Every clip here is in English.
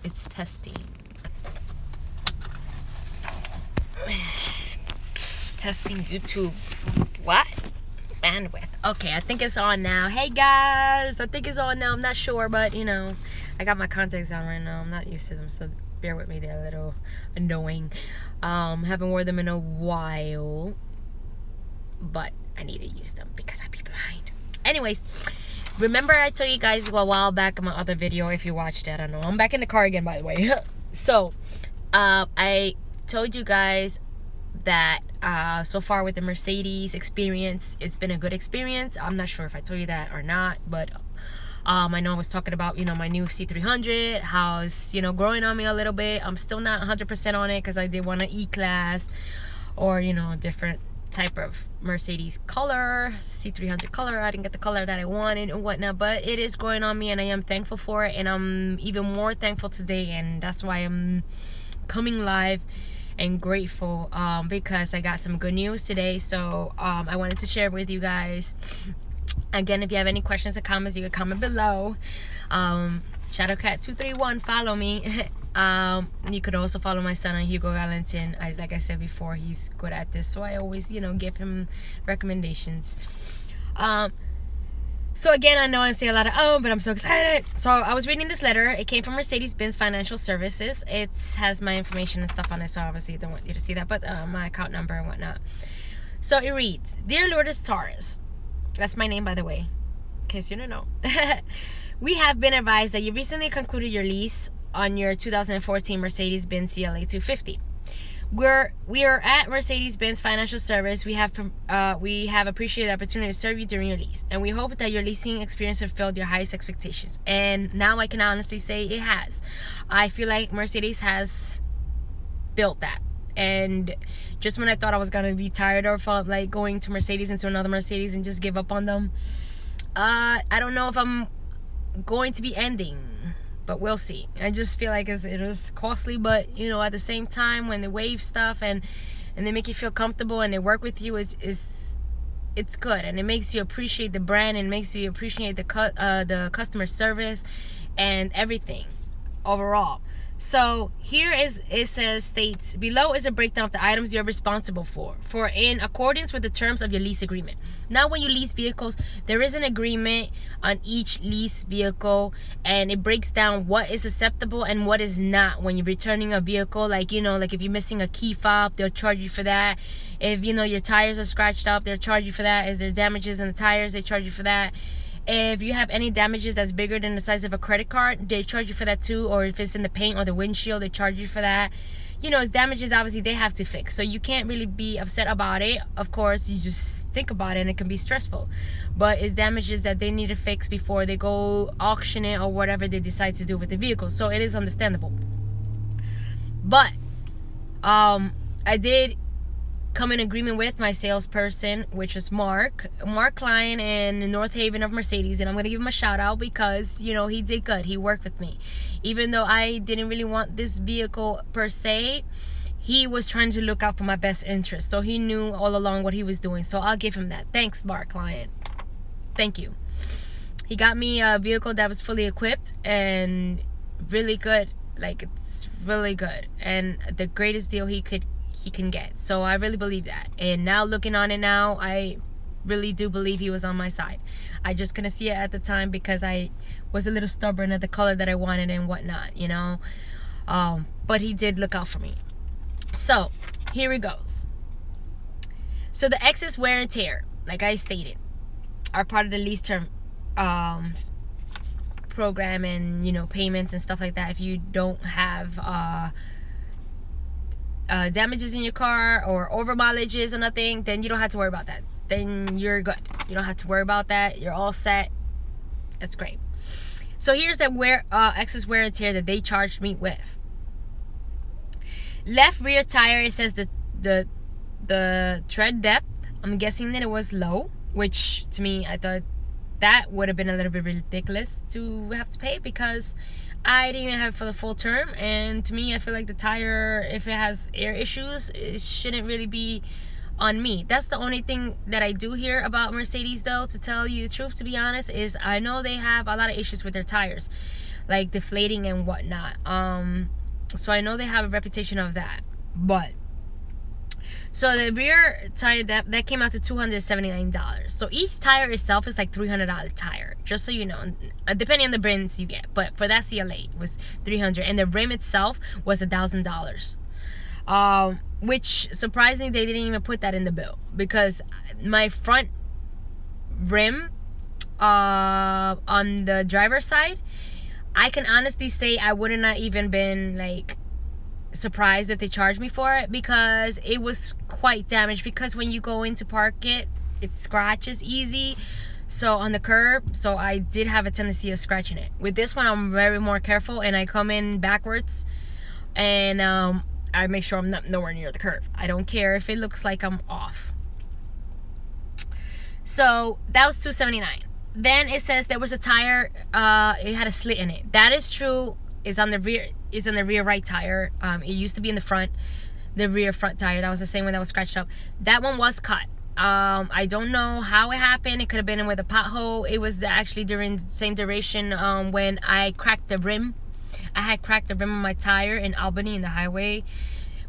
It's testing. Testing YouTube. What? Bandwidth. Okay, I think it's on now. Hey guys, I think it's on now. I'm not sure, but you know, I got my contacts on right now. I'm not used to them, so bear with me. They're a little annoying. Haven't worn them in a while, but I need to use them because I be blind. Anyways, remember I told you guys a while back in my other video, if you watched it, I don't know. I'm back in the car again, by the way. So, I told you guys that so far with the Mercedes experience, it's been a good experience. I'm not sure if I told you that or not, but I know I was talking about, you know, my new C300, how it's, you know, growing on me a little bit. I'm still not 100% on it because I did want an E-Class or, you know, a different type of Mercedes color, C300 color. I didn't get the color that I wanted and whatnot, but it is growing on me and I am thankful for it, and I'm even more thankful today, and that's why I'm coming live and grateful because I got some good news today. So I wanted to share with you guys. Again, if you have any questions or comments, you can comment below. Shadowcat231, follow me. You could also follow my son on Hugo Valentin. Like I said before, he's good at this, so I always, you know, give him recommendations. So again, I know I say a lot of but I'm so excited. So I was reading this letter. It came from Mercedes-Benz Financial Services. It has my information and stuff on it, so obviously I don't want you to see that, but my account number and whatnot. So it reads, Dear Lourdes Torres, that's my name, by the way, in case you don't know. We have been advised that you recently concluded your lease on your 2014 Mercedes-Benz CLA 250. We are at Mercedes-Benz Financial Service. We have appreciated the opportunity to serve you during your lease, and we hope that your leasing experience fulfilled your highest expectations. And now I can honestly say it has. I feel like Mercedes has built that. And just when I thought I was gonna be tired of like going to Mercedes into another Mercedes and just give up on them, I don't know if I'm going to be ending, but we'll see. I just feel like it was costly, but you know, at the same time, when they waive stuff and they make you feel comfortable and they work with you, it's good, and it makes you appreciate the brand and makes you appreciate the customer service and everything overall. So here states below is a breakdown of the items you're responsible for in accordance with the terms of your lease agreement. Now, when you lease vehicles, there is an agreement on each lease vehicle, and it breaks down what is acceptable and what is not when you're returning a vehicle. Like, you know, like if you're missing a key fob, they'll charge you for that. If, you know, your tires are scratched up, they'll charge you for that. If there's damages in the tires, they charge you for that. If you have any damages that's bigger than the size of a credit card, they charge you for that too. Or if it's in the paint or the windshield, they charge you for that. You know, it's damages, obviously, they have to fix. So you can't really be upset about it. Of course, you just think about it and it can be stressful. But it's damages that they need to fix before they go auction it or whatever they decide to do with the vehicle. So it is understandable. But I did come in agreement with my salesperson, which is Mark Klein in North Haven of Mercedes, and I'm gonna give him a shout out because, you know, he did good. He worked with me, even though I didn't really want this vehicle per se. He was trying to look out for my best interest, so he knew all along what he was doing. So I'll give him that. Thanks, Mark Klein. Thank you. He got me a vehicle that was fully equipped and really good. Like, it's really good and the greatest deal he can get. So I really believe that, and now looking on it now, I really do believe he was on my side. I just couldn't see it at the time because I was a little stubborn at the color that I wanted and whatnot, you know. But he did look out for me. So here it goes. So the excess wear and tear, like I stated, are part of the lease term program, and, you know, payments and stuff like that. If you don't have damages in your car or over mileages or nothing, then you don't have to worry about that. Then you're good. You don't have to worry about that. You're all set. That's great. So here's the excess wear and tear that they charged me with. Left rear tire, it says the tread depth, I'm guessing that it was low, which to me, I thought that would have been a little bit ridiculous to have to pay because I didn't even have it for the full term. And to me, I feel like the tire, if it has air issues, it shouldn't really be on me. That's the only thing that I do hear about Mercedes, though, to tell you the truth, to be honest, is I know they have a lot of issues with their tires. like deflating and whatnot. So I know they have a reputation of that. But so the rear tire that came out to $279. So each tire itself is like $300 tire, just so you know, depending on the brands you get. But for that CLA, it was $300, and the rim itself was $1,000. Which surprisingly they didn't even put that in the bill, because my front rim on the driver's side, I can honestly say I wouldn't have even been like surprised if they charged me for it, because it was quite damaged. Because when you go in to park it, it scratches easy, so on the curb. So I did have a tendency of scratching it. With this one, I'm very more careful, and I come in backwards, and I make sure I'm not nowhere near the curve. I don't care if it looks like I'm off. So that was $279. Then it says there was a tire, it had a slit in it. That is true. Is on the rear right tire. It used to be in the front, the rear front tire. That was the same one that was scratched up. That one was cut. I don't know how it happened. It could have been with a pothole. It was actually during the same duration when I cracked the rim. I had cracked the rim of my tire in Albany in the highway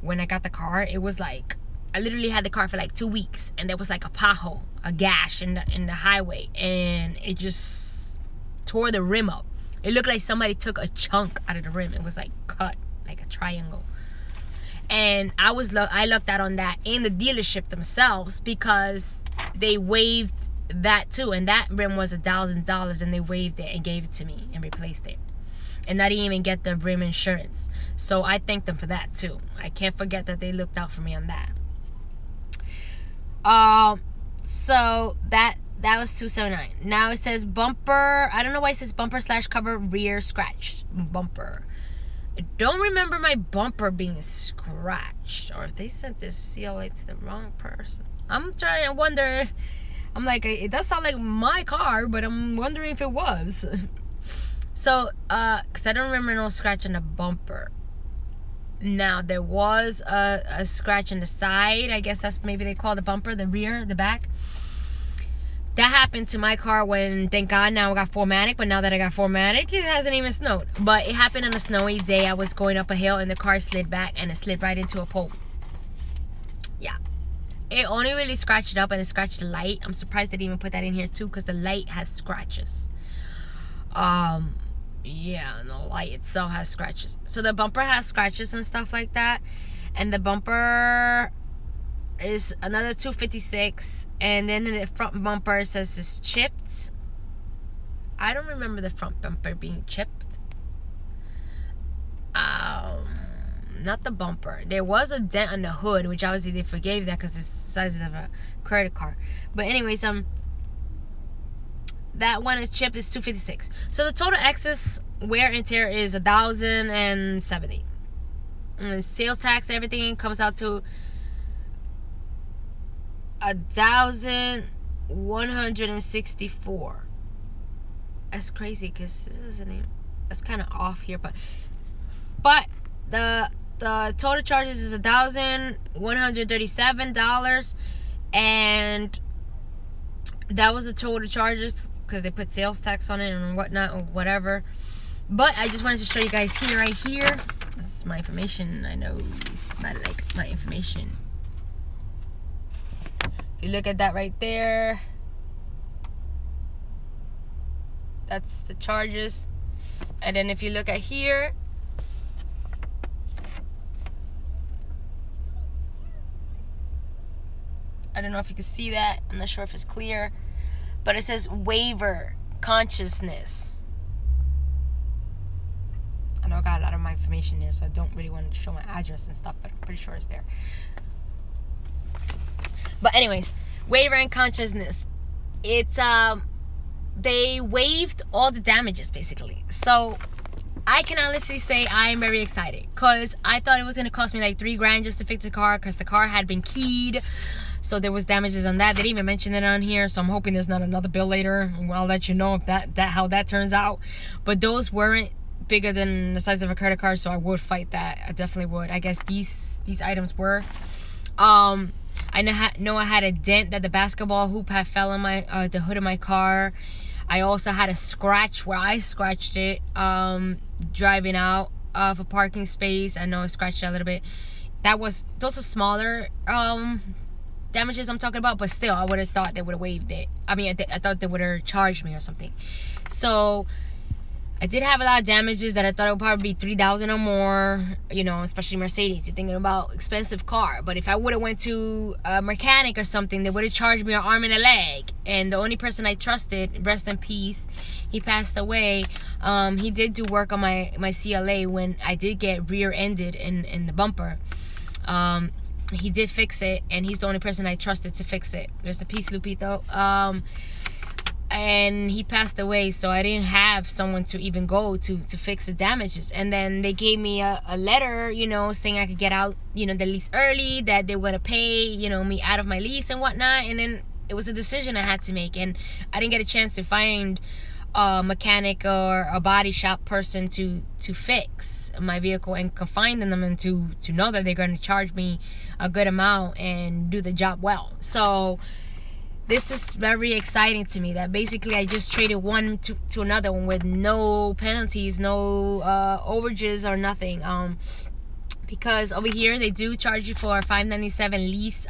when I got the car. It was like, I literally had the car for like 2 weeks, and there was like a pothole, a gash in the highway, and it just tore the rim up. It looked like somebody took a chunk out of the rim. It was like cut, like a triangle. And I lucked out on that in the dealership themselves, because they waived that too. And that rim was $1,000, and they waived it and gave it to me and replaced it. And I didn't even get the rim insurance. So I thank them for that too. I can't forget that they looked out for me on that. So that was $279. Now it says bumper. I don't know why it says bumper / cover rear scratched bumper. I don't remember my bumper being scratched, or if they sent this CLA to the wrong person. I'm trying to wonder. I'm like, it does sound like my car, but I'm wondering if it was. So, because I don't remember no scratch on the bumper. Now, there was a scratch on the side. I guess that's maybe they call the bumper, the rear, the back. That happened to my car when, thank God, now I got 4MATIC. But now that I got 4MATIC, it hasn't even snowed. But it happened on a snowy day. I was going up a hill, and the car slid back, and it slid right into a pole. Yeah. It only really scratched it up, and it scratched the light. I'm surprised they didn't even put that in here, too, because the light has scratches. Yeah, and the light itself has scratches. So the bumper has scratches and stuff like that. And the bumper is another $256. And then in the front bumper, it says it's chipped. I don't remember the front bumper being chipped. Not the bumper. There was a dent on the hood, which obviously they forgave that because it's the size of a credit card. But anyways, that one is chipped, is $256. So the total excess wear and tear is $1,070. And sales tax, everything comes out to $1,164. That's crazy, because this is a name. That's kind of off here, but the total charges is $1,137, and that was the total charges, because they put sales tax on it and whatnot or whatever. But I just wanted to show you guys here, right here. This is my information. I know it's not like my information. You look at that right there. That's the charges. And then if you look at here, I don't know if you can see that. I'm not sure if it's clear. But it says waiver consciousness. I know I got a lot of my information there, so I don't really want to show my address and stuff, but I'm pretty sure it's there. But anyways, waiver and consciousness. It's they waived all the damages basically. So I can honestly say I am very excited, because I thought it was gonna cost me like $3,000 just to fix the car, because the car had been keyed. So there was damages on that. They didn't even mention it on here, so I'm hoping there's not another bill later. I'll let you know if that how that turns out. But those weren't bigger than the size of a credit card, so I would fight that. I definitely would. I guess these items were. I know I had a dent that the basketball hoop had fell on my the hood of my car. I also had a scratch where I scratched it driving out of a parking space. I know I scratched it a little bit. Those are smaller damages I'm talking about, but still, I would have thought they would have waived it. I mean, I thought they would have charged me or something. So I did have a lot of damages that I thought it would probably be $3,000 or more, you know, especially Mercedes. You're thinking about expensive car. But if I would have went to a mechanic or something, they would have charged me an arm and a leg. And the only person I trusted, rest in peace, he passed away. He did do work on my CLA when I did get rear-ended in the bumper. He did fix it, and he's the only person I trusted to fix it. Rest in peace, Lupito. And he passed away, so I didn't have someone to even go to fix the damages. And then they gave me a letter, you know, saying I could get out, you know, the lease early, that they were going to pay, you know, me out of my lease and whatnot. And then it was a decision I had to make, and I didn't get a chance to find a mechanic or a body shop person to fix my vehicle and confine them, and to know that they're going to charge me a good amount and do the job well. So this is very exciting to me, that basically I just traded one to another one with no penalties, no overages or nothing. Because over here they do charge you for a $597 lease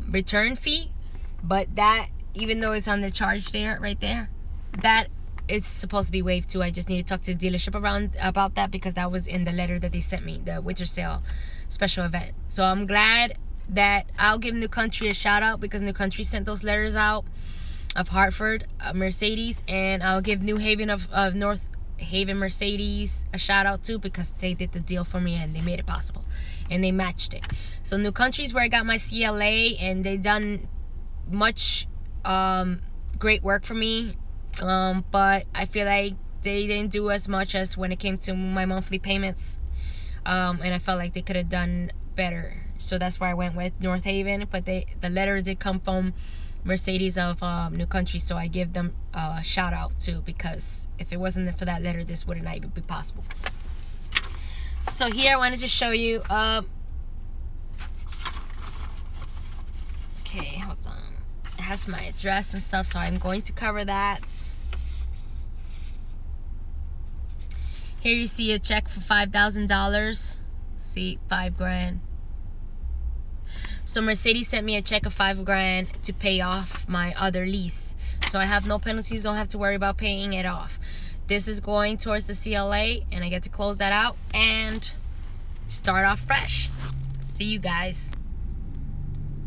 return fee, but that, even though it's on the charge there, right there, that it's supposed to be waived too. I just need to talk to the dealership about that, because that was in the letter that they sent me, the winter sale special event. So I'm glad that I'll give New Country a shout out, because New Country sent those letters out of Hartford, Mercedes, and I'll give New Haven of North Haven Mercedes a shout out too, because they did the deal for me and they made it possible and they matched it. So New Country's where I got my CLA, and they done much great work for me, but I feel like they didn't do as much as when it came to my monthly payments, and I felt like they could have done better. So that's why I went with North Haven, but the letter did come from Mercedes of New Country, so I give them a shout out too, because if it wasn't for that letter, this wouldn't even be possible. So here I wanted to show you okay, hold on, it has my address and stuff, so I'm going to cover that. Here you see a check for $5,000. See, $5,000. So Mercedes sent me a check of $5,000 to pay off my other lease. So I have no penalties, don't have to worry about paying it off. This is going towards the CLA, and I get to close that out and start off fresh. See you guys.